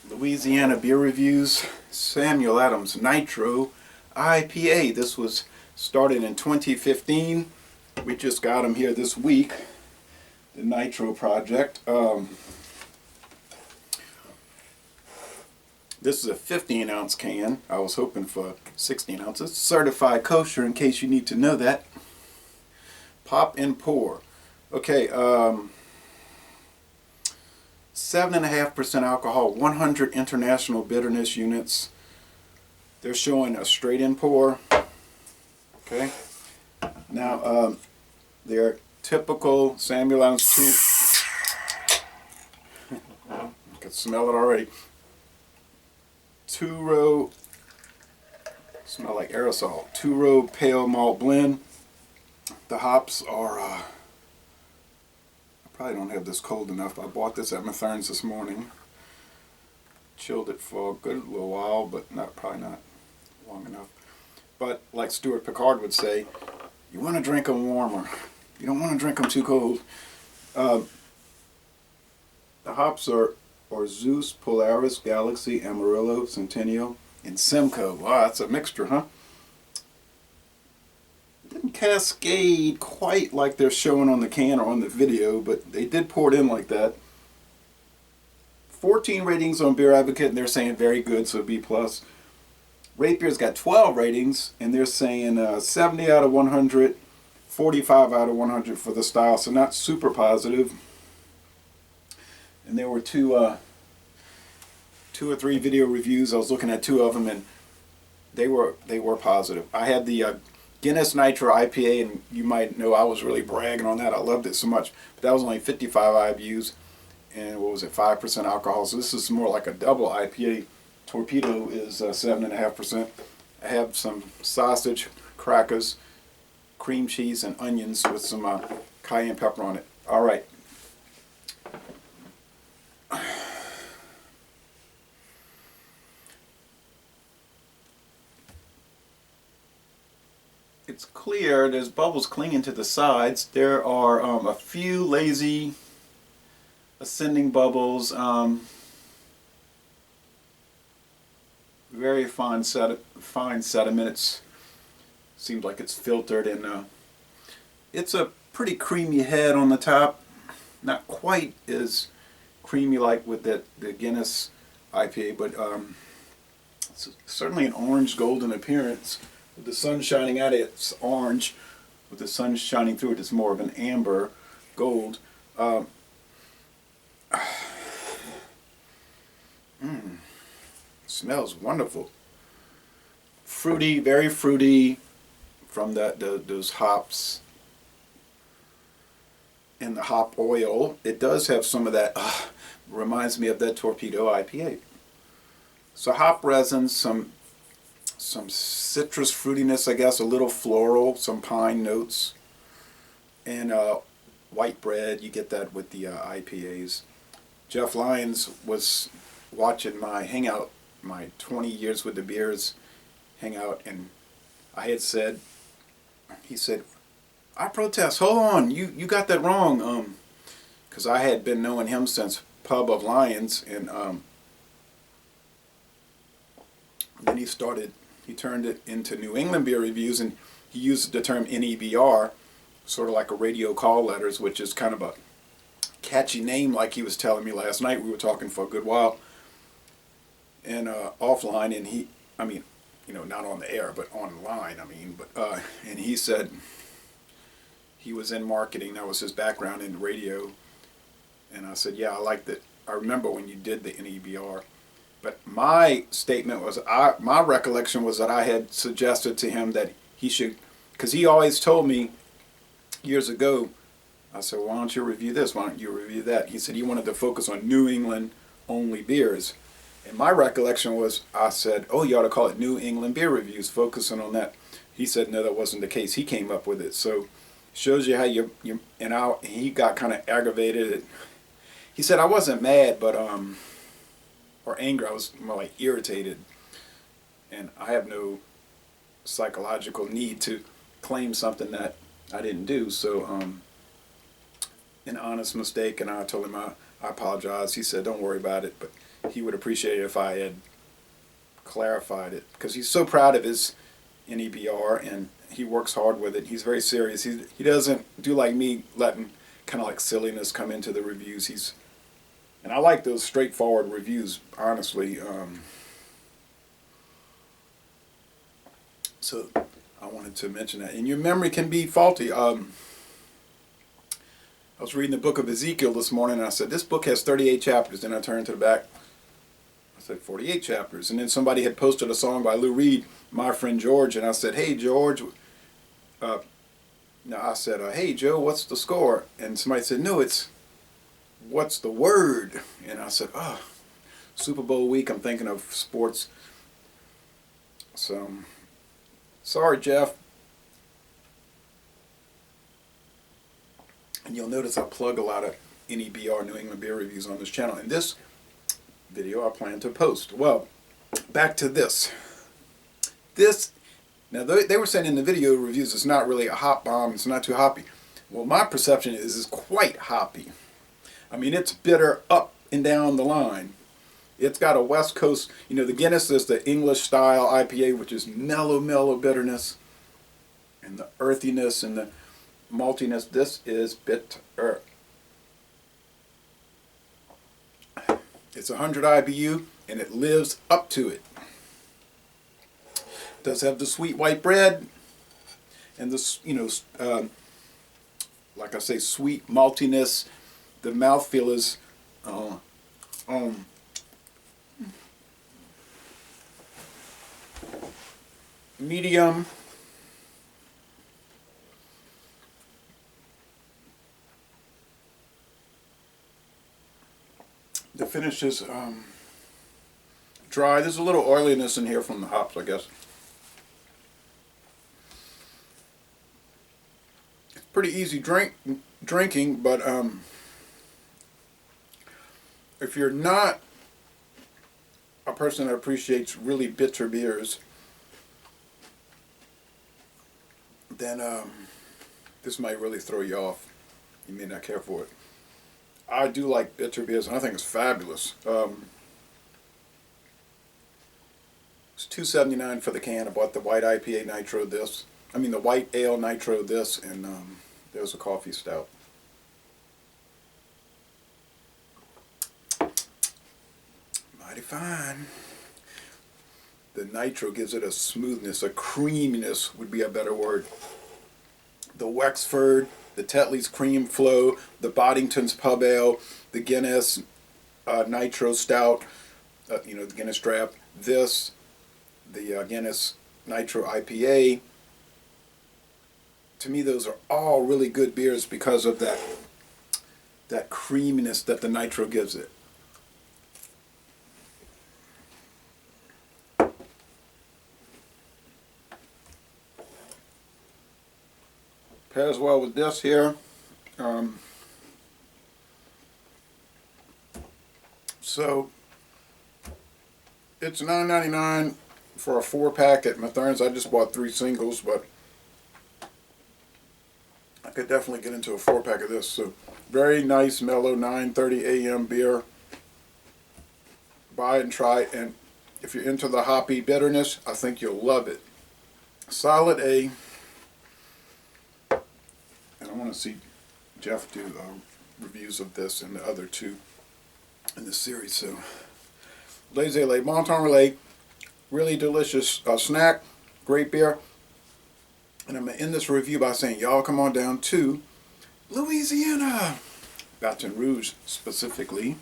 Louisiana beer reviews. Samuel Adams Nitro IPA. This was started in 2015. We just got them here this week. The Nitro project. This is a 15-ounce can. I was hoping for 16 ounces. Certified kosher, in case you need to know that. Pop and pour. Okay. 7.5% alcohol, 100 international bitterness units. They're showing a straight in pour. Okay. Now, their typical Samuel Adams I can smell it already. Two-row, smell like aerosol. Two-row pale malt blend. The hops are I probably don't have this cold enough. I bought this at Matherns this morning. Chilled it for a good little while, but probably not long enough. But like Stuart Pickard would say, you want to drink them warmer. You don't want to drink them too cold. The hops are Zeus, Polaris, Galaxy, Amarillo, Centennial, and Simcoe. Wow, that's a mixture, huh? Didn't cascade quite like they're showing on the can or on the video, but they did pour it in like that. 14 ratings on Beer Advocate, and they're saying very good, so B+. Rate Beer's got 12 ratings, and they're saying 70 out of 100, 45 out of 100 for the style, so not super positive. And there were two or three video reviews. I was looking at two of them, and they were positive. I had the Guinness Nitro IPA, and you might know I was really bragging on that. I loved it so much, but that was only 55 IBUs, and what was it, 5% alcohol. So this is more like a double IPA. Torpedo is 7.5%. I have some sausage, crackers, cream cheese, and onions with some cayenne pepper on it. All right. It's clear. There's bubbles clinging to the sides. There are a few lazy ascending bubbles. Very fine sediment. Seems like it's filtered, and it's a pretty creamy head on the top. Not quite as creamy like with the Guinness IPA, but it's certainly an orange golden appearance. With the sun shining at it, it's orange. With the sun shining through it, it's more of an amber gold. Smells wonderful. Fruity, very fruity from those hops and the hop oil. It does have some of that, reminds me of that Torpedo IPA. So hop resin, some citrus fruitiness, I guess, a little floral, some pine notes, and white bread. You get that with the IPAs. Jeff Lyons was watching my hangout, my 20 years with the beers hangout, and I had said, he said, I protest, hold on, you got that wrong, because I had been knowing him since Pub of Lions, and then he turned it into New England beer reviews, and he used the term NEBR, sort of like a radio call letters, which is kind of a catchy name, like he was telling me last night. We were talking for a good while, and offline, and not on the air, but online, and he said he was in marketing. That was his background in radio, and I said, yeah, I liked it. I remember when you did the NEBR. But my statement was, my recollection was that I had suggested to him that he should, because he always told me years ago, I said, why don't you review this? Why don't you review that? He said he wanted to focus on New England only beers. And my recollection was, I said, oh, you ought to call it New England Beer Reviews, focusing on that. He said, no, that wasn't the case. He came up with it. So shows you how he got kind of aggravated. He said, I wasn't mad, but or angry, I was more like irritated, and I have no psychological need to claim something that I didn't do. So an honest mistake, and I told him I apologize. He said, don't worry about it, but he would appreciate it if I had clarified it, because he's so proud of his NEBR and he works hard with it. He's very serious. He doesn't do like me, letting kind of like silliness come into the reviews. And I like those straightforward reviews, honestly. So I wanted to mention that. And your memory can be faulty. I was reading the book of Ezekiel this morning, and I said, this book has 38 chapters. Then I turned to the back. I said, 48 chapters. And then somebody had posted a song by Lou Reed, My Friend George, and I said, hey, George. I said, hey, Joe, what's the score? And somebody said, no, it's what's the word? And I said, oh, Super Bowl week, I'm thinking of sports. So, sorry, Jeff. And you'll notice I plug a lot of NEBR, New England Beer Reviews, on this channel. In this video, I plan to post. Well, back to this. Now, they were saying in the video reviews it's not really a hop bomb, it's not too hoppy. Well, my perception is it's quite hoppy. I mean, it's bitter up and down the line. It's got a West Coast, the Guinness is the English style IPA, which is mellow bitterness. And the earthiness and the maltiness. This is bitter. It's 100 IBU and it lives up to it. It does have the sweet white bread and the, like I say, sweet maltiness. The mouthfeel is medium. The finish is dry. There's a little oiliness in here from the hops, I guess. It's pretty easy drinking, but if you're not a person that appreciates really bitter beers, then this might really throw you off. You may not care for it. I do like bitter beers, and I think it's fabulous. It's $2.79 for the can. I bought the white IPA Nitro this. I mean the white ale Nitro this, and there's a coffee stout. Mighty fine. The Nitro gives it a smoothness, a creaminess would be a better word. The Wexford, the Tetley's Cream Flow, the Boddington's Pub Ale, the Guinness Nitro Stout, the Guinness Draft, this, the Guinness Nitro IPA. To me, those are all really good beers because of that creaminess that the Nitro gives it. Pairs well with this here. So it's $9.99 for a 4-pack at Mathern's. I just bought 3 singles, but I could definitely get into a 4-pack of this. So very nice, mellow 9:30 a.m. beer. Buy it and try it, and if you're into the hoppy bitterness, I think you'll love it. Solid A. And I want to see Jeff do reviews of this and the other 2 in this series. So, Les Le Monton Relais, really delicious snack, great beer. And I'm going to end this review by saying, y'all come on down to Louisiana, Baton Rouge specifically.